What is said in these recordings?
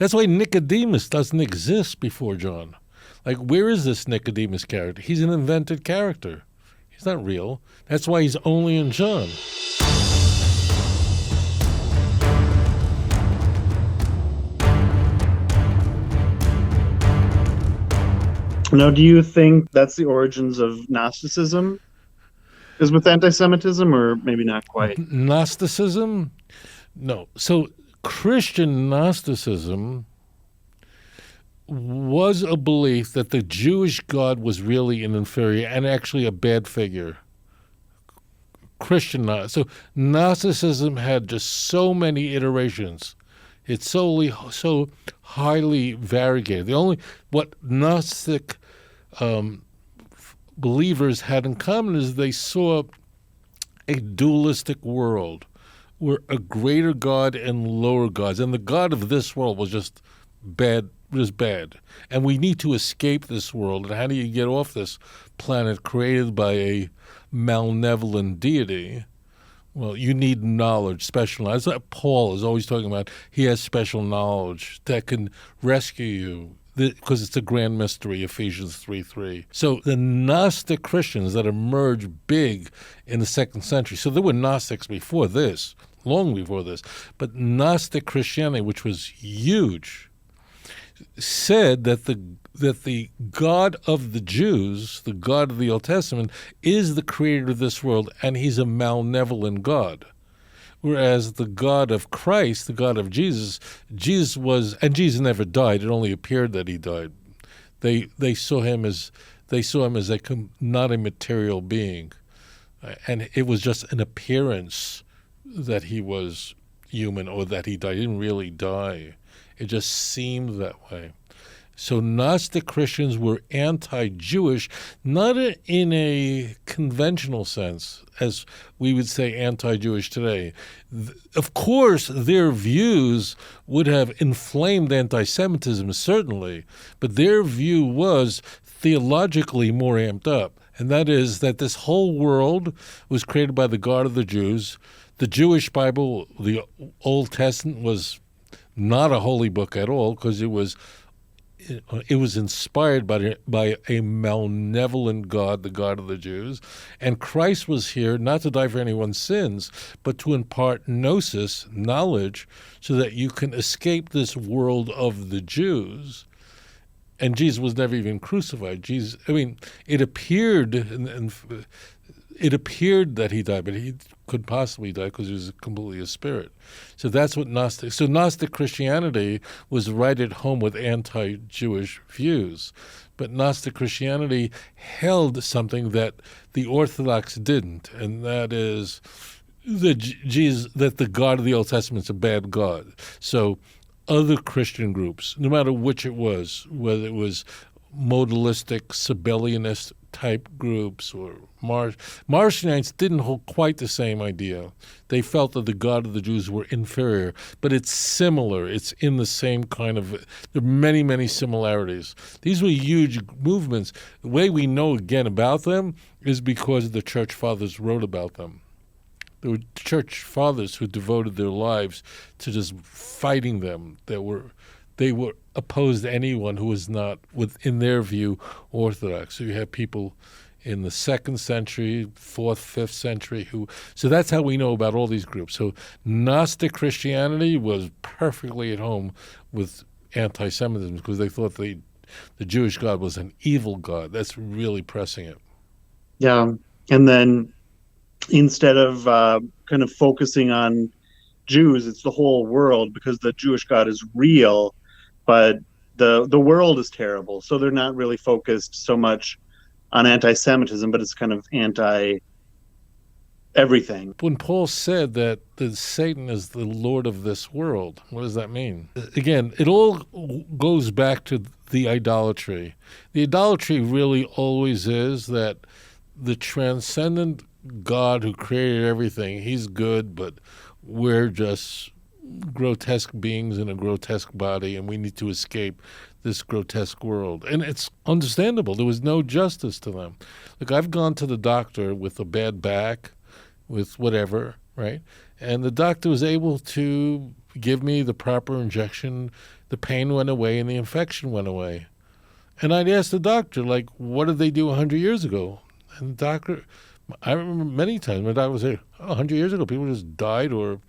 That's why Nicodemus doesn't exist before John. Like, where is this Nicodemus character? He's an invented character. He's not real. That's why he's only in John. Now, do you think that's the origins of Gnosticism? Is with anti-Semitism, or maybe not quite? Gnosticism? No. So Christian Gnosticism was a belief that the Jewish God was really an inferior and actually a bad figure. So Gnosticism had just so many iterations. It's so highly variegated. What Gnostic believers had in common is they saw a dualistic world where a greater God and lower gods, and the God of this world was just bad. And we need to escape this world. And how do you get off this planet created by a malevolent deity? Well, you need knowledge, special knowledge. That's what Paul is always talking about. He has special knowledge that can rescue you, because it's a grand mystery, Ephesians 3:3. So the Gnostic Christians that emerged big in the 2nd century, so there were Gnostics before this, long before this, but Gnostic Christianity, which was huge, said that the God of the Jews, the God of the Old Testament, is the creator of this world, and he's a malevolent God. Whereas the God of Christ, the God of Jesus was, and Jesus never died. It only appeared that he died. They saw him as not a material being, and it was just an appearance that he was human or that he died. He didn't really die. It just seemed that way. So Gnostic Christians were anti-Jewish, not in a conventional sense, as we would say anti-Jewish today. Of course, their views would have inflamed anti-Semitism, certainly, but their view was theologically more amped up, and that is that this whole world was created by the God of the Jews. The Jewish Bible, the Old Testament, was not a holy book at all, because it was inspired by a malevolent God, the God of the Jews. And Christ was here not to die for anyone's sins, but to impart gnosis, knowledge, so that you can escape this world of the Jews. And Jesus was never even crucified. It appeared that he died, but he could possibly die because he was completely a spirit. So that's what Gnostic Christianity was right at home with anti-Jewish views. But Gnostic Christianity held something that the Orthodox didn't, and that is that the God of the Old Testament is a bad God. So other Christian groups, no matter which it was, whether it was modalistic, Sabellianist type groups or Marcionites, didn't hold quite the same idea. They felt that the God of the Jews were inferior, but it's similar. It's in the same kind of, there are many, many similarities. These were huge movements. The way we know again about them is because the church fathers wrote about them. There were church fathers who devoted their lives to just fighting them. They were opposed to anyone who was not, in their view, Orthodox. So you have people in the 2nd century, 4th, 5th century so that's how we know about all these groups. So Gnostic Christianity was perfectly at home with anti-Semitism because they thought the Jewish God was an evil God. That's really pressing it. Yeah, and then instead of kind of focusing on Jews, it's the whole world, because the Jewish God is real, but the world is terrible. So they're not really focused so much on anti-Semitism, but it's kind of anti-everything. When Paul said that Satan is the Lord of this world, what does that mean? Again, it all goes back to the idolatry. The idolatry really always is that the transcendent God who created everything, he's good, but we're just grotesque beings in a grotesque body, and we need to escape this grotesque world. And it's understandable. There was no justice to them. Look, I've gone to the doctor with a bad back, with whatever, right? And the doctor was able to give me the proper injection, the pain went away and the infection went away. And I'd ask the doctor, like, what did they do 100 years ago? And the doctor, I remember many times my doctor would say, 100 years ago, people just died or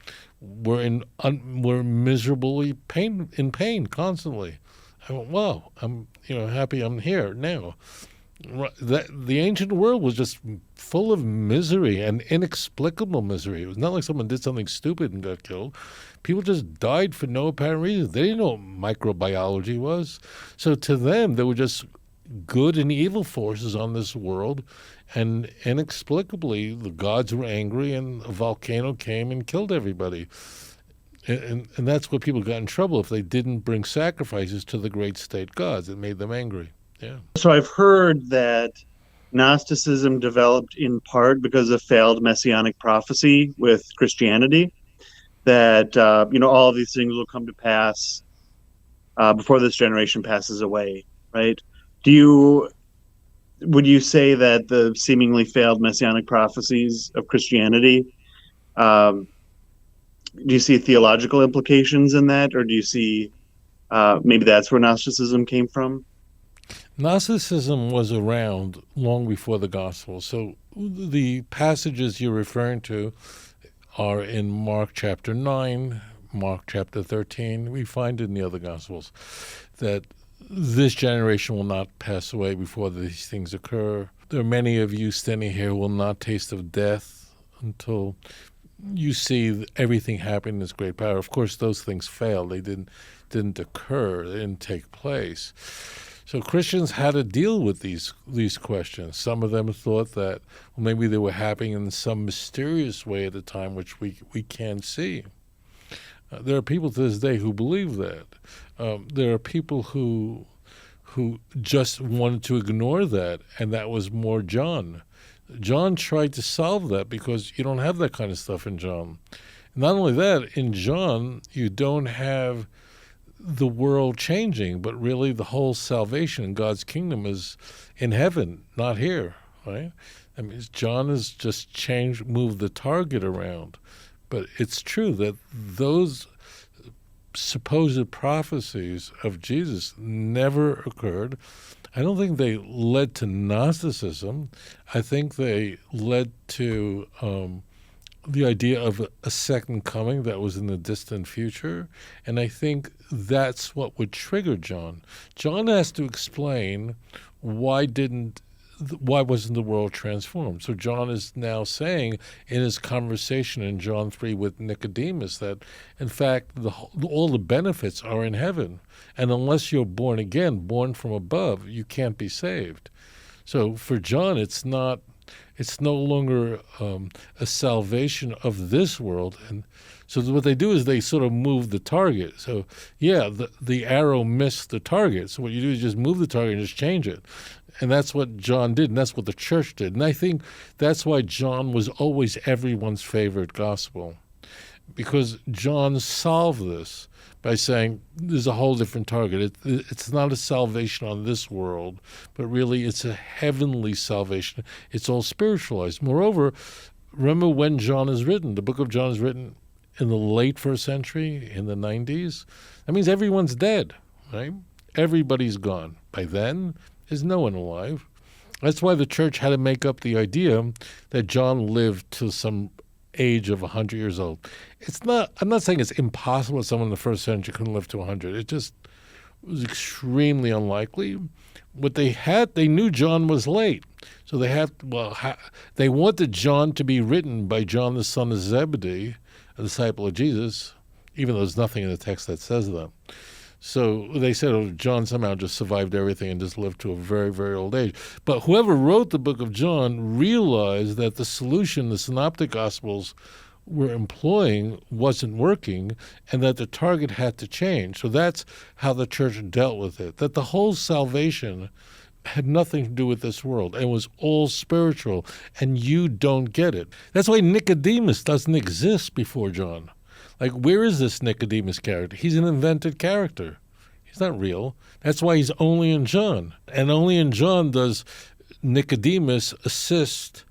were miserably in pain constantly. I went, wow, I'm happy I'm here now. The ancient world was just full of misery and inexplicable misery. It was not like someone did something stupid and got killed. People just died for no apparent reason. They didn't know what microbiology was. So to them, there were just good and evil forces on this world, and inexplicably the gods were angry and a volcano came and killed everybody. And that's what people got in trouble if they didn't bring sacrifices to the great state gods. It made them angry. Yeah. So I've heard that Gnosticism developed in part because of failed messianic prophecy with Christianity, that all of these things will come to pass before this generation passes away, right? Would you say that the seemingly failed messianic prophecies of Christianity, do you see theological implications in that, or do you see maybe that's where Gnosticism came from? Gnosticism was around long before the gospel. So the passages you're referring to are in Mark chapter 9, Mark chapter 13. We find it in the other gospels that this generation will not pass away before these things occur. There are many of you standing here who will not taste of death until you see everything happen in this great power. Of course, those things failed. They didn't occur. They didn't take place. So Christians had to deal with these questions. Some of them thought that maybe they were happening in some mysterious way at the time, which we can't see. There are people to this day who believe that. There are people who just wanted to ignore that, and that was more John. John tried to solve that because you don't have that kind of stuff in John. Not only that, in John, you don't have the world changing, but really the whole salvation in God's kingdom is in heaven, not here, right? I mean, John has just moved the target around. But it's true that those supposed prophecies of Jesus never occurred. I don't think they led to Gnosticism. I think they led to the idea of a second coming that was in the distant future. And I think that's what would trigger John. John has to explain why wasn't the world transformed? So John is now saying in his conversation in John 3 with Nicodemus that, in fact, all the benefits are in heaven. And unless you're born again, born from above, you can't be saved. So for John, it's no longer a salvation of this world. And so what they do is they sort of move the target. So, yeah, the arrow missed the target. So what you do is just move the target and just change it. And that's what John did, and that's what the church did. And I think that's why John was always everyone's favorite gospel, because John solved this by saying there's a whole different target. It's not a salvation on this world, but really it's a heavenly salvation. It's all spiritualized. Moreover, remember when John is written. The book of John is written in the late first century, in the 90s. That means everyone's dead, right? Everybody's gone. By then, there's no one alive. That's why the church had to make up the idea that John lived to some age of 100 years old. I'm not saying it's impossible that someone in the first century couldn't live to 100. It just was extremely unlikely. What they knew John was late. So they wanted John to be written by John the son of Zebedee, a disciple of Jesus, even though there's nothing in the text that says that. So they said, John somehow just survived everything and just lived to a very, very old age. But whoever wrote the book of John realized that the solution the Synoptic Gospels were employing wasn't working, and that the target had to change. So that's how the church dealt with it, that the whole salvation had nothing to do with this world and was all spiritual, and you don't get it. That's why Nicodemus doesn't exist before John. Like, where is this Nicodemus character? He's an invented character. He's not real. That's why he's only in John. And only in John does Nicodemus assist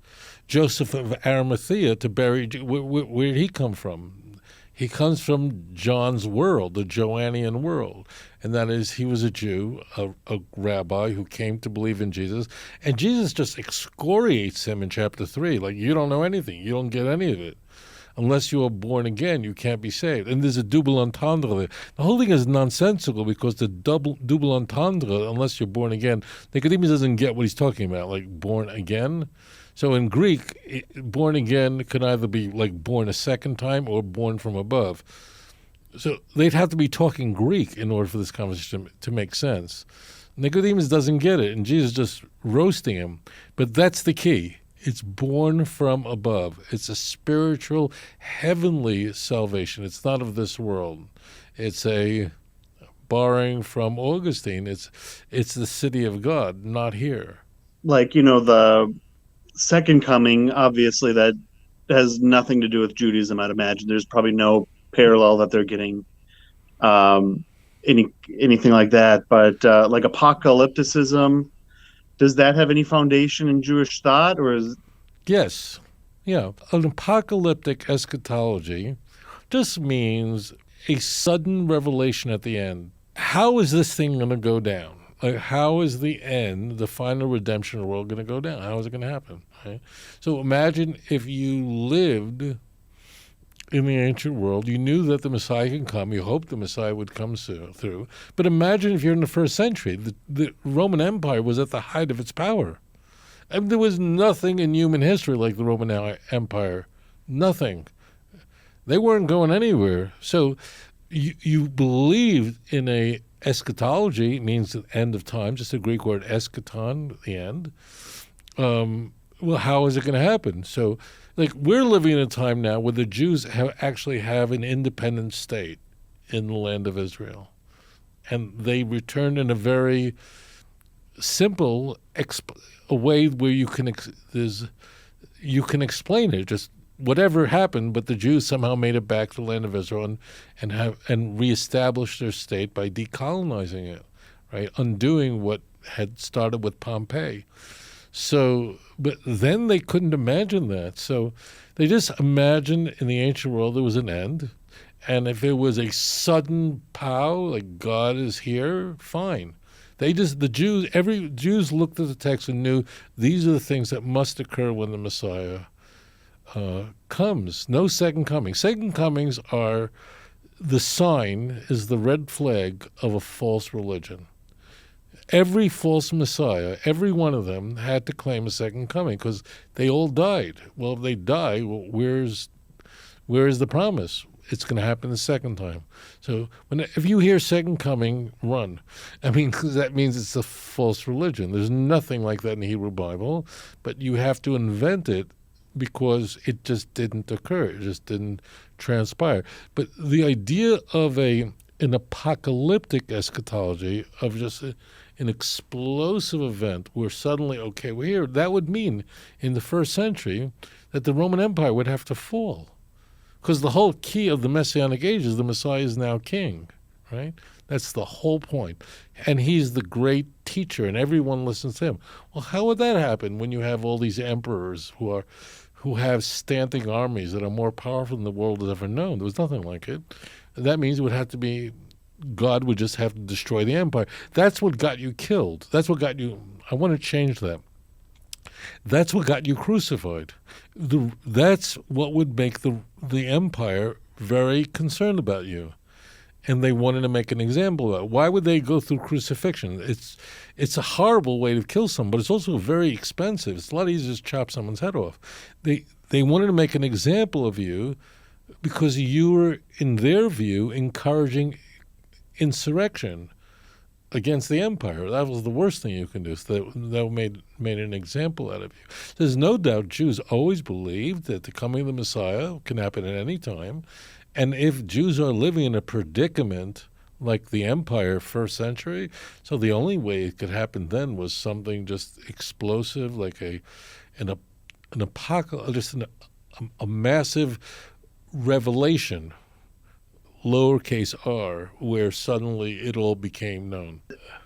Joseph of Arimathea to bury. Where did he come from? He comes from John's world, the Joannian world. And that is, he was a Jew, a rabbi who came to believe in Jesus. And Jesus just excoriates him in chapter 3. Like, you don't know anything. You don't get any of it. Unless you are born again, you can't be saved. And there's a double entendre there. The whole thing is nonsensical because the double entendre, unless you're born again, Nicodemus doesn't get what he's talking about, like born again. So in Greek, born again could either be like born a second time or born from above. So they'd have to be talking Greek in order for this conversation to make sense. Nicodemus doesn't get it, and Jesus is just roasting him. But that's the key. It's born from above. It's a spiritual, heavenly salvation. It's not of this world. It's a, borrowing from Augustine, it's the city of God, not here. Like, the second coming, obviously that has nothing to do with Judaism, I'd imagine. There's probably no parallel that they're getting, anything like that. But like apocalypticism, does that have any foundation in Jewish thought, or is... Yes. Yeah. An apocalyptic eschatology just means a sudden revelation at the end. How is this thing going to go down? Like, how is the end, the final redemption of the world, going to go down? How is it going to happen? Right? So imagine if you lived in the ancient world, you knew that the Messiah can come, you hoped the Messiah would come through, but imagine if you're in the first century. The Roman Empire was at the height of its power. And there was nothing in human history like the Roman Empire. Nothing. They weren't going anywhere. So you believed in a eschatology, means the end of time, just a Greek word eschaton, the end. Well, how is it going to happen? So, like, we're living in a time now where the Jews actually have an independent state in the land of Israel. And they return in a very simple a way where you can explain it. Just whatever happened, but the Jews somehow made it back to the land of Israel and reestablished their state by decolonizing it, right? Undoing what had started with Pompeii. So, but then they couldn't imagine that. So they just imagined in the ancient world there was an end. And if it was a sudden pow, like God is here, fine. Jews looked at the text and knew these are the things that must occur when the Messiah comes. No second coming. Second comings are, the sign is the red flag of a false religion. Every false Messiah, every one of them had to claim a second coming because they all died. Well, if they die, where is the promise? It's going to happen the second time. So if you hear second coming, run. I mean, 'cause that means it's a false religion. There's nothing like that in the Hebrew Bible, but you have to invent it because it just didn't occur. It just didn't transpire. But the idea of an apocalyptic eschatology, of just an explosive event where suddenly, okay, we're here, that would mean in the first century that the Roman Empire would have to fall. Because the whole key of the Messianic age is the Messiah is now king, right? That's the whole point. And he's the great teacher, and everyone listens to him. Well, how would that happen when you have all these emperors who have standing armies that are more powerful than the world has ever known? There was nothing like it. That means it would have to be, God would just have to destroy the empire. That's what got you killed. That's what got you, I want to change that. That's what got you crucified. That's what would make the empire very concerned about you. And they wanted to make an example of it. Why would they go through crucifixion? It's a horrible way to kill someone, but it's also very expensive. It's a lot easier to chop someone's head off. They wanted to make an example of you because you were, in their view, encouraging insurrection against the empire. That was the worst thing you can do. So that made an example out of you. There's no doubt Jews always believed that the coming of the Messiah can happen at any time. And if Jews are living in a predicament like the empire first century, so the only way it could happen then was something just explosive, like an apocalypse, just a massive revelation, lowercase r, where suddenly it all became known.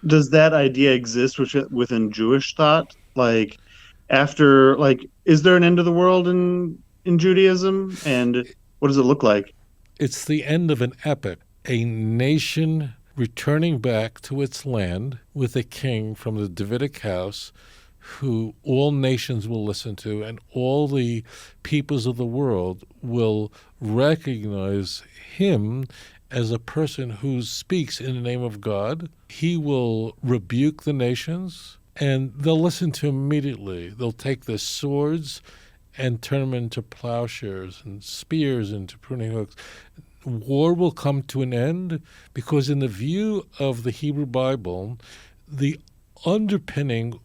Does that idea exist within Jewish thought? Like, after, like, is there an end of the world in Judaism? And what does it look like? It's the end of an epoch, a nation returning back to its land with a king from the Davidic house who all nations will listen to, and all the peoples of the world will recognize him as a person who speaks in the name of God. He will rebuke the nations, and they'll listen to him immediately. They'll take their swords and turn them into plowshares and spears into pruning hooks. War will come to an end because in the view of the Hebrew Bible, the underpinning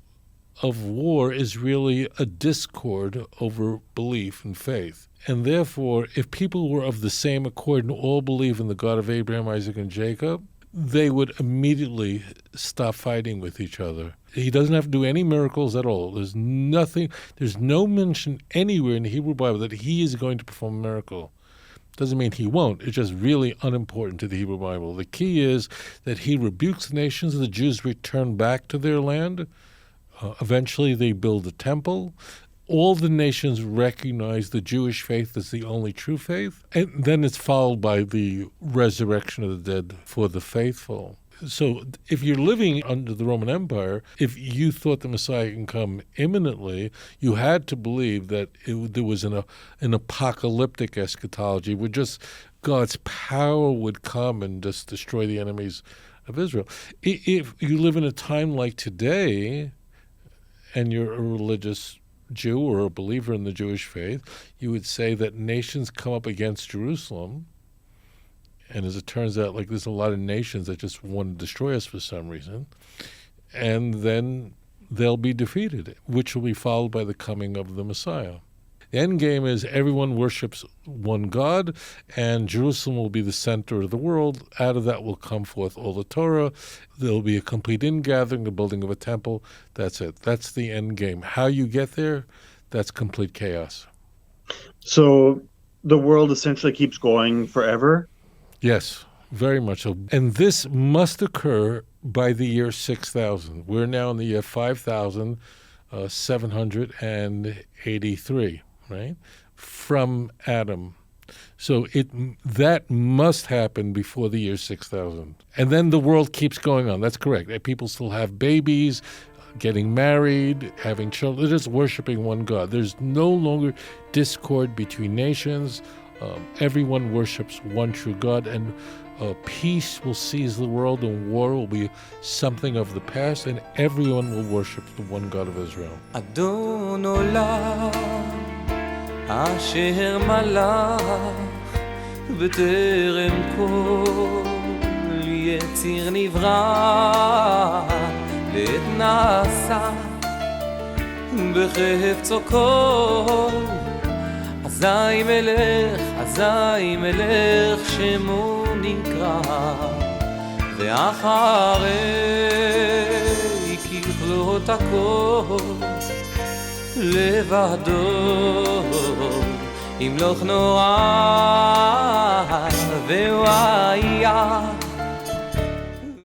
of war is really a discord over belief and faith. And therefore, if people were of the same accord and all believe in the God of Abraham, Isaac, and Jacob, they would immediately stop fighting with each other. He doesn't have to do any miracles at all. There's no mention anywhere in the Hebrew Bible that he is going to perform a miracle. Doesn't mean he won't. It's just really unimportant to the Hebrew Bible. The key is that he rebukes the nations, the Jews return back to their land. Eventually they build a temple. All the nations recognize the Jewish faith as the only true faith. And then it's followed by the resurrection of the dead for the faithful. So if you're living under the Roman Empire, if you thought the Messiah can come imminently, you had to believe that there was an apocalyptic eschatology where just God's power would come and just destroy the enemies of Israel. If you live in a time like today and you're a religious Jew or a believer in the Jewish faith, you would say that nations come up against Jerusalem. And as it turns out, like there's a lot of nations that just want to destroy us for some reason. And then they'll be defeated, which will be followed by the coming of the Messiah. The end game is everyone worships one God, and Jerusalem will be the center of the world. Out of that will come forth all the Torah. There'll be a complete ingathering, the building of a temple. That's it. That's the end game. How you get there, that's complete chaos. So the world essentially keeps going forever? Yes, very much so. And this must occur by the year 6000. We're now in the year 5783, right? From Adam. So that must happen before the year 6000. And then the world keeps going on. That's correct. People still have babies, getting married, having children. They're just worshiping one God. There's no longer discord between nations. Everyone worships one true God, and peace will seize the world, and war will be something of the past, and everyone will worship the one God of Israel. Adon olam asher malach b'terem kol yetzir nivra leit nasa b'chefetzo kol אזי מלך שמו נקרא ואחרי ככלות הכל לבדו ימלוך נורא והוא היה